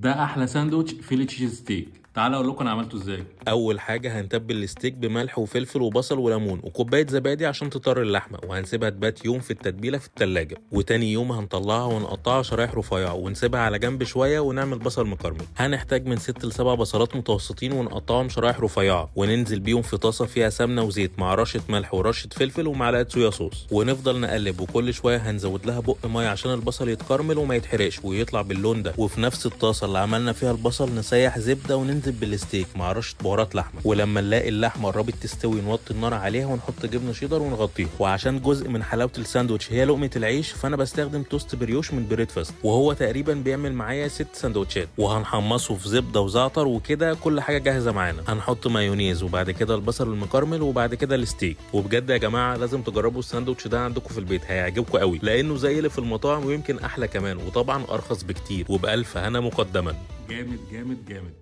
ده احلى ساندوتش فيلي تشيز ستيك. تعالى اقول لكم انا عملته ازاي. اول حاجه هنتبل الستيك بملح وفلفل وبصل وليمون وكوبايه زبادي عشان تطر اللحمه، وهنسيبها تبات يوم في التتبيله في التلاجة، وتاني يوم هنطلعها ونقطعها شرايح رفيعه ونسيبها على جنب شويه ونعمل بصل مكرمل. هنحتاج من 6 ل 7 بصلات متوسطين ونقطعهم شرايح رفيعه، وننزل بيهم في طاسه فيها سمنه وزيت مع رشه ملح ورشه فلفل ومعلقه صويا صوص، ونفضل نقلب، وكل شويه هنزود لها بق ميه عشان البصل يتكرمل وما يتحرقش ويطلع باللون ده. وفي نفس الطاسه اللي عملنا فيها البصل نسيح زبده وننزل بالستيك مع رشه بهارات لحمه، ولما نلاقي اللحمه قربت تستوي نوطي النار عليها ونحط جبنه شيدر ونغطيها. وعشان جزء من حلاوه الساندوتش هي لقمه العيش، فانا بستخدم توست بريوش من بريدفاست، وهو تقريبا بيعمل معايا 6 ساندوتشات، وهنحمصه في زبده وزعتر، وكده كل حاجه جاهزه معانا. هنحط مايونيز وبعد كده البصل المكرمل وبعد كده الستيك. وبجد يا جماعه لازم تجربوا الساندوتش ده عندكم في البيت، هيعجبكم قوي لانه زي اللي في المطاعم ويمكن احلى كمان، وطبعا ارخص بكتير، وبألف هنا مقدما. جامد جامد جامد.